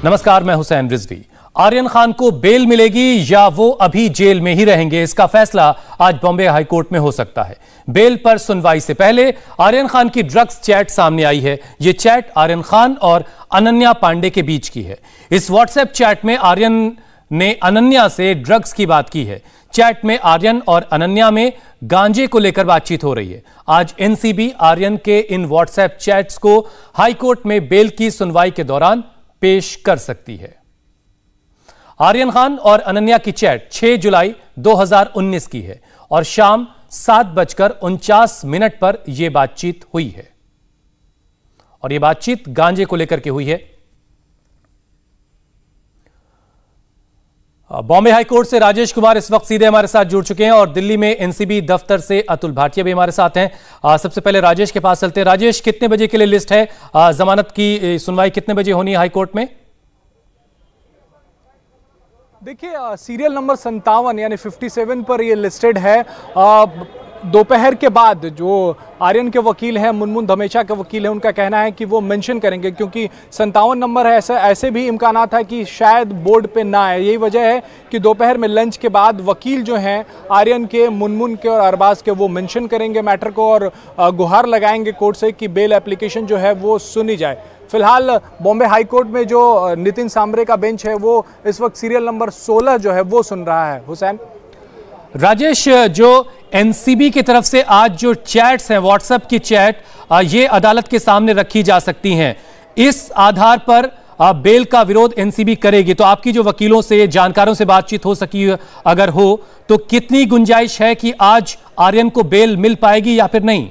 नमस्कार, मैं हुसैन रिजवी। आर्यन खान को बेल मिलेगी या वो अभी जेल में ही रहेंगे, इसका फैसला आज बॉम्बे हाईकोर्ट में हो सकता है। बेल पर सुनवाई से पहले आर्यन खान की ड्रग्स चैट सामने आई है। यह चैट आर्यन खान और अनन्या पांडे के बीच की है। इस व्हाट्सएप चैट में आर्यन ने अनन्या से ड्रग्स की बात की है। चैट में आर्यन और अनन्या में गांजे को लेकर बातचीत हो रही है। आज एनसीबी आर्यन के इन व्हाट्सएप चैट्स को हाईकोर्ट में बेल की सुनवाई के दौरान पेश कर सकती है। आर्यन खान और अनन्या की चैट 6 जुलाई 2019 की है और शाम 7:49 पर यह बातचीत हुई है और यह बातचीत गांजे को लेकर के हुई है। बॉम्बे हाईकोर्ट से राजेश कुमार इस वक्त सीधे हमारे साथ जुड़ चुके हैं और दिल्ली में एनसीबी दफ्तर से अतुल भाटिया भी हमारे साथ हैं। सबसे पहले राजेश के पास चलते हैं। राजेश, कितने बजे के लिए लिस्ट है? जमानत की सुनवाई कितने बजे होनी है हाईकोर्ट में? देखिए, सीरियल नंबर 57 यानी 57 पर ये लिस्टेड है। दोपहर के बाद जो आर्यन के वकील हैं, मुनमुन धमेचा के वकील हैं, उनका कहना है कि वो मेंशन करेंगे क्योंकि 57 नंबर है। ऐसे भी इम्कानात है कि शायद बोर्ड पे ना आए। यही वजह है कि दोपहर में लंच के बाद वकील जो हैं आर्यन के, मुनमुन के और अरबाज के, वो मेंशन करेंगे मैटर को और गुहार लगाएंगे कोर्ट से कि बेल एप्लीकेशन जो है वो सुनी जाए। फिलहाल बॉम्बे हाईकोर्ट में जो नितिन सांबरे का बेंच है वो इस वक्त सीरियल नंबर 16 जो है वो सुन रहा है। हुसैन। राजेश, जो एनसीबी की तरफ से आज जो चैट्स हैं, व्हाट्सएप की चैट, ये अदालत के सामने रखी जा सकती हैं। इस आधार पर बेल का विरोध एनसीबी करेगी तो आपकी जो वकीलों से, जानकारों से बातचीत हो सकी अगर हो तो कितनी गुंजाइश है कि आज आर्यन को बेल मिल पाएगी या फिर नहीं?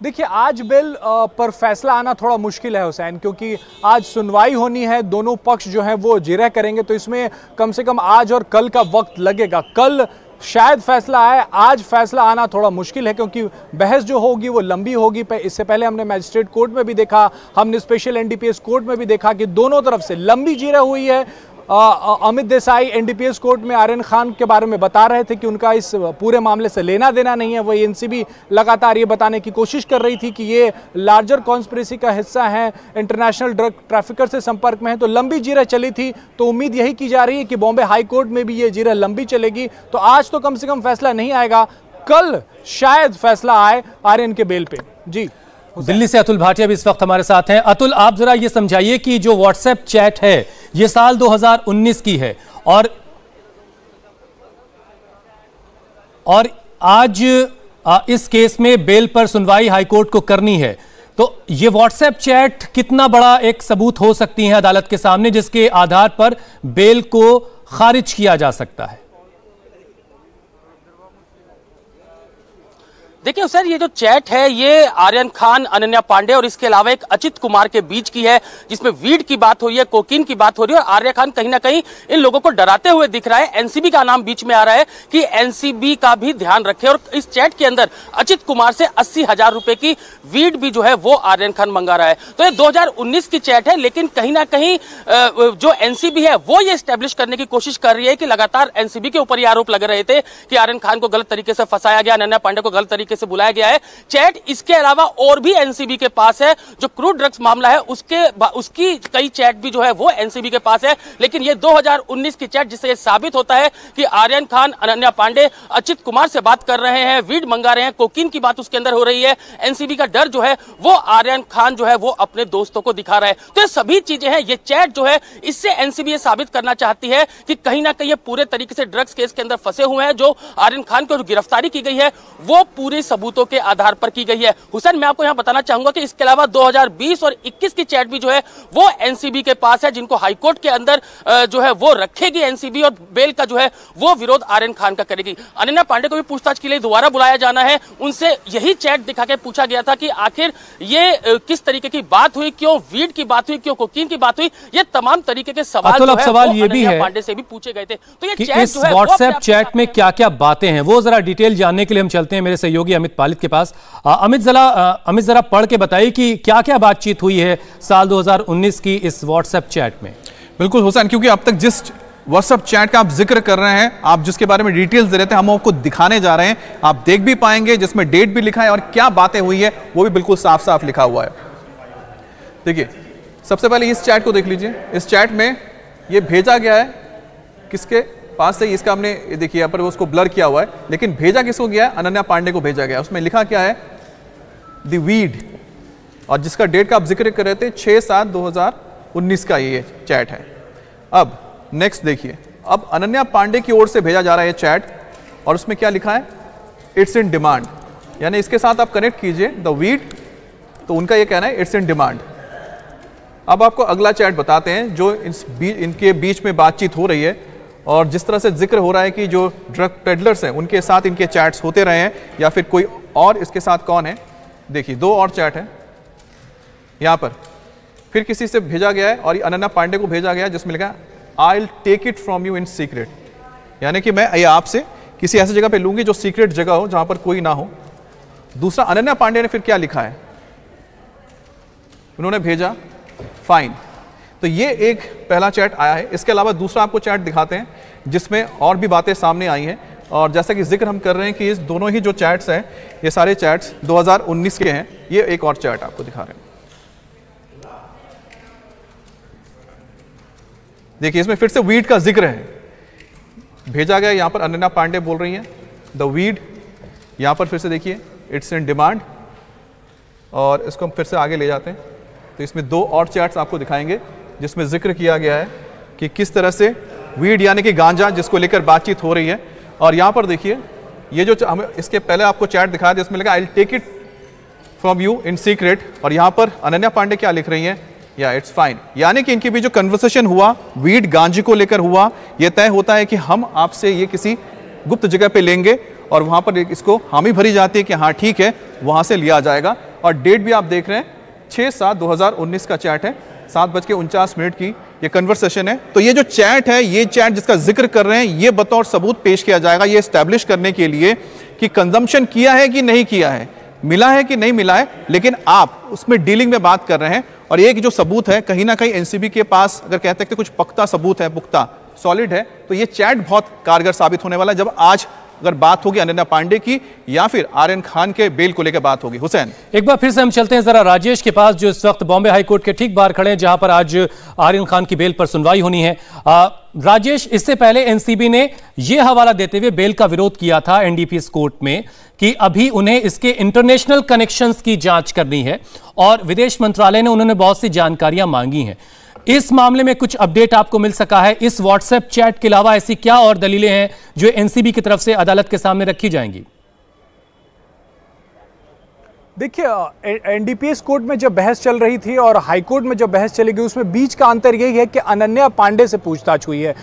देखिए, आज बेल पर फैसला आना थोड़ा मुश्किल है हुसैन, क्योंकि आज सुनवाई होनी है। दोनों पक्ष जो हैं वो जिरह करेंगे तो इसमें कम से कम आज और कल का वक्त लगेगा। कल शायद फैसला आए, आज फैसला आना थोड़ा मुश्किल है क्योंकि बहस जो होगी वो लंबी होगी। इससे पहले हमने मैजिस्ट्रेट कोर्ट में भी देखा, हमने स्पेशल एनडीपीएस कोर्ट में भी देखा कि दोनों तरफ से लंबी जिरह हुई है। अमित देसाई एनडीपीएस कोर्ट में आर्यन खान के बारे में बता रहे थे कि उनका इस पूरे मामले से लेना देना नहीं है। वही एनसीबी लगातार ये बताने की कोशिश कर रही थी कि ये लार्जर कॉन्स्पिरेसी का हिस्सा है, इंटरनेशनल ड्रग ट्रैफिकर से संपर्क में है। तो लंबी जिरह चली थी, तो उम्मीद यही की जा रही है कि बॉम्बे हाई कोर्ट में भी ये जिरह लंबी चलेगी। तो आज तो कम से कम फैसला नहीं आएगा, कल शायद फैसला आए आर्यन के बेल पे। जी, दिल्ली से अतुल भाटिया भी इस वक्त हमारे साथ हैं। अतुल, आप जरा ये समझाइए कि जो व्हाट्सएप चैट है ये साल 2019 की है और आज इस केस में बेल पर सुनवाई हाईकोर्ट को करनी है, तो ये व्हाट्सएप चैट कितना बड़ा एक सबूत हो सकती है अदालत के सामने जिसके आधार पर बेल को खारिज किया जा सकता है? देखिए सर, ये जो चैट है ये आर्यन खान, अनन्या पांडे और इसके अलावा एक अचित कुमार के बीच की है, जिसमें वीड की बात हो रही है, कोकीन की बात हो रही है और आर्यन खान कहीं ना कहीं इन लोगों को डराते हुए दिख रहा है। एनसीबी का नाम बीच में आ रहा है कि एनसीबी का भी ध्यान रखे और इस चैट के अंदर अचित कुमार से 80,000 रुपए की वीड भी जो है वो आर्यन खान मंगा रहा है। तो ये 2019 की चैट है, लेकिन कहीं ना कहीं जो एनसीबी है वो ये स्टैब्लिश करने की कोशिश कर रही है कि लगातार एनसीबी के ऊपर ये आरोप लग रहे थे कि आर्यन खान को गलत तरीके से फंसाया गया, अनन्या पांडे को गलत तरीके से बुलाया गया है। चैट इसके अलावा और भी एनसीबी के पास है। जो क्रूड ड्रग्स मामला है उसकी कई चैट भी जो है वो एनसीबी के पास है, लेकिन ये 2019 की चैट जिससे ये साबित होता है कि आर्यन खान, अनन्या पांडे अचित कुमार से बात कर रहे हैं, वीड मंगा रहे हैं, कोकीन की बात उसके अंदर हो रही है। एनसीबी का डर जो है वो आर्यन खान जो है वो अपने दोस्तों को दिखा रहा है। तो ये सभी चीजें हैं, ये चैट जो है इससे एनसीबी ये साबित करना चाहती है कि कहीं ना कहीं ये पूरे तरीके से ड्रग्स केस के अंदर फंसे हुए हैं। जो आर्यन खान को गिरफ्तारी की गई है वो पूरे सबूतों के आधार पर की गई है। हुसैन, मैं आपको यहां बताना चाहूंगा कि इसके अलावा 2020 और 21 की चैट भी जो है वो एनसीबी के पास है, जिनको हाईकोर्ट के अंदर जो है वो रखेगी एनसीबी और बेल का जो है वो विरोध आर्यन खान का करेगी। अनन्या पांडे को भी पूछताछ के लिए दोबारा बुलाया जाना है। उनसे यही चैट दिखा के पूछा गया था कि आखिर ये किस तरीके की बात हुई, क्यों वीड की बात हुई, क्यों कोकीन की बात हुई, ये तमाम तरीके के सवाल जो है सवाल ये भी है पांडे से भी पूछे गए थे। तो ये चैट इस व्हाट्सएप चैट में क्या क्या बातें हैं वो जरा डिटेल जानने के लिए हम चलते हैं मेरे सहयोगी अमित पालित के पास। अमित जरा पढ़ के बताइए कि क्या क्या बातचीत हुई है साल 2019 की इस व्हाट्सएप चैट में। बिल्कुल हुसैन, क्योंकि अब तक जिस व्हाट्सएप चैट का आप जिक्र कर रहे हैं, आप जिसके बारे में डिटेल्स दे रहे थे, हम आपको दिखाने जा रहे हैं, आप देख भी पाएंगे, जिसमें डेट भी लिखा है और क्या बातें हुई है वो भी बिल्कुल साफ साफ लिखा हुआ है। देखिए, सबसे पहले इस चैट को देख लीजिए। इस चैट में ये भेजा गया है किसके पास से, इसका हमने देखिए यहाँ पर उसको ब्लर किया हुआ है, लेकिन भेजा किसको गया है? अनन्या पांडे को भेजा गया। उसमें लिखा क्या है? द वीड, और जिसका डेट का आप जिक्र कर रहे थे 6/7/2019 का ये चैट है। अब नेक्स्ट देखिए, अब अनन्या पांडे की ओर से भेजा जा रहा है ये चैट, और उसमें क्या लिखा है? इट्स इन डिमांड, यानी इसके साथ आप कनेक्ट कीजिए द वीड, तो उनका ये कहना है इट्स इन डिमांड। अब आपको अगला चैट बताते हैं जो इनके बीच में बातचीत हो रही है, और जिस तरह से जिक्र हो रहा है कि जो ड्रग पेडलर्स हैं उनके साथ इनके चैट्स होते रहे हैं, या फिर कोई और इसके साथ कौन है। देखिए, 2 और चैट है यहाँ पर, फिर किसी से भेजा गया है और अनन्या पांडे को भेजा गया है, जिसमें लिखा है I will take it from you in secret, यानी कि मैं ये आपसे किसी ऐसी जगह पे लूंगी जो सीक्रेट जगह हो, जहां पर कोई ना हो। दूसरा, अनन्या पांडे ने फिर क्या लिखा है? उन्होंने भेजा फाइन। तो ये एक पहला चैट आया है। इसके अलावा दूसरा आपको चैट दिखाते हैं जिसमें और भी बातें सामने आई हैं, और जैसा कि जिक्र हम कर रहे हैं कि इस दोनों ही जो चैट्स हैं, ये सारे चैट्स 2019 के हैं। ये एक और चैट आपको दिखा रहे हैं, देखिए, इसमें फिर से वीड का जिक्र है, भेजा गया। यहां पर अनन्या पांडे बोल रही हैं द वीड, यहां पर फिर से देखिए इट्स इन डिमांड, और इसको हम फिर से आगे ले जाते हैं। तो इसमें 2 और चैट्स आपको दिखाएंगे जिसमें जिक्र किया गया है कि किस तरह से वीड यानी कि गांजा जिसको लेकर बातचीत हो रही है। और यहां पर देखिए, ये जो हम इसके पहले आपको चैट दिखाया जिसमें लिखा I will take it from you in secret, और यहां पर अनन्या पांडे क्या लिख रही हैं? या इट्स फाइन, यानी कि इनके बीच जो कन्वर्सेशन हुआ वीड गांजे को लेकर हुआ, यह तय होता है कि हम आपसे ये किसी गुप्त जगह पे लेंगे, और वहां पर इसको हामी भरी जाती है कि हाँ ठीक है, वहां से लिया जाएगा। और डेट भी आप देख रहे हैं 6/7/2019 का चैट है, 7:49 की ये कन्वर्सेशन है। तो ये जो चैट है, ये चैट जिसका जिक्र कर रहे हैं, ये बतौर सबूत पेश किया जाएगा, ये एस्टैब्लिश करने के लिए कि कंजम्पशन किया है कि नहीं किया है, मिला है कि नहीं मिला है, लेकिन आप उसमें डीलिंग में बात कर रहे हैं। और एक जो सबूत है, कहीं ना कहीं एनसीबी के पास अगर कहते हैं कि कुछ पक्का सबूत है, पुख्ता सॉलिड है, तो ये चैट बहुत कारगर साबित होने वाला है जब आज अगर बात होगी अनन्या पांडे की या फिर आर्यन खान के बेल को लेकर बात होगी। हुसैन, एक बार फिर से हम चलते हैं जरा राजेश के पास, जो इस वक्त बॉम्बे हाईकोर्ट के ठीक बाहर खड़े हैं, जहां पर आज आर्यन खान की बेल पर सुनवाई होनी है। राजेश, इससे पहले एनसीबी ने यह हवाला देते हुए बेल का विरोध किया था एनडीपीएस कोर्ट में कि अभी उन्हें इसके इंटरनेशनल कनेक्शंस की जांच करनी है, और विदेश मंत्रालय ने उन्होंने बहुत सी जानकारियां मांगी हैं। इस मामले में कुछ अपडेट आपको मिल सका है? इस व्हाट्सएप चैट के अलावा ऐसी क्या और दलीलें हैं जो एनसीबी की तरफ से अदालत के सामने रखी जाएंगी? देखिए, एनडीपीएस कोर्ट में जब बहस चल रही थी और हाई कोर्ट में जब बहस चलेगी, उसमें बीच का अंतर यही है कि अनन्या पांडे से पूछताछ हुई है।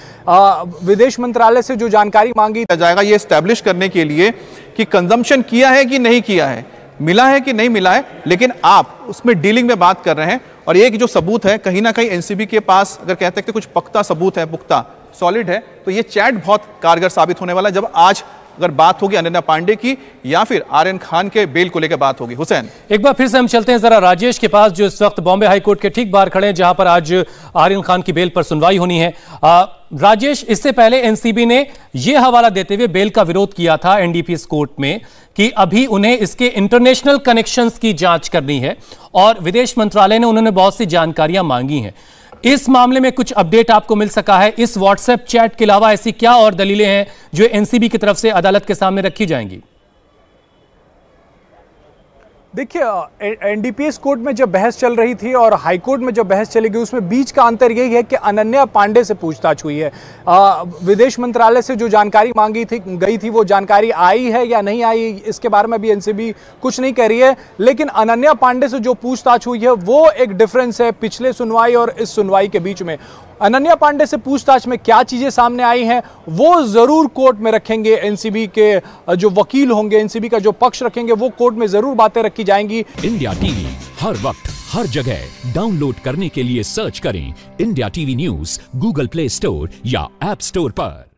विदेश मंत्रालय से जो जानकारी मांगी जाएगा, ये एस्टैब्लिश करने के लिए कि कंजम्पशन किया है कि नहीं किया है, मिला है कि नहीं मिला है, लेकिन आप उसमें डीलिंग में बात कर रहे हैं। और एक जो सबूत है, कहीं ना कहीं एनसीबी के पास अगर कहते हैं कि कुछ पक्का सबूत है, पुख्ता सॉलिड है, तो ये चैट बहुत कारगर साबित होने वाला है जब आज अगर बात होगी अनन्या पांडे की या फिर आर्यन खान के बेल को लेकर बात होगी। हुसैन, एक बार फिर से हम चलते हैं जरा राजेश के पास, जो इस वक्त बॉम्बे हाईकोर्ट के ठीक बाहर खड़े हैं, जहां पर आज आर्यन खान की बेल पर सुनवाई होनी है। राजेश, इससे पहले एनसीबी ने यह हवाला देते हुए बेल का विरोध किया था एनडीपीएस कोर्ट में कि अभी उन्हें इसके इंटरनेशनल कनेक्शंस की जांच करनी है, और विदेश मंत्रालय ने उन्होंने बहुत सी जानकारियां मांगी हैं। इस मामले में कुछ अपडेट आपको मिल सका है? इस व्हाट्सएप चैट के अलावा ऐसी क्या और दलीलें हैं जो एनसीबी की तरफ से अदालत के सामने रखी जाएंगी? देखिए, एनडीपीएस कोर्ट में जब बहस चल रही थी और हाई कोर्ट में जब बहस चलेगी, उसमें बीच का अंतर यही है कि अनन्या पांडे से पूछताछ हुई है। विदेश मंत्रालय से जो जानकारी मांगी गई थी, वो जानकारी आई है या नहीं आई, इसके बारे में भी एनसीबी कुछ नहीं कह रही है। लेकिन अनन्या पांडे से जो पूछताछ हुई है, वो एक डिफरेंस है पिछले सुनवाई और इस सुनवाई के बीच में। अनन्या पांडे से पूछताछ में क्या चीजें सामने आई हैं, वो जरूर कोर्ट में रखेंगे। एनसीबी के जो वकील होंगे, एनसीबी का जो पक्ष रखेंगे, वो कोर्ट में जरूर बातें रखी जाएंगी। इंडिया टीवी हर वक्त हर जगह डाउनलोड करने के लिए सर्च करें India TV news Google play store या ऐप स्टोर पर।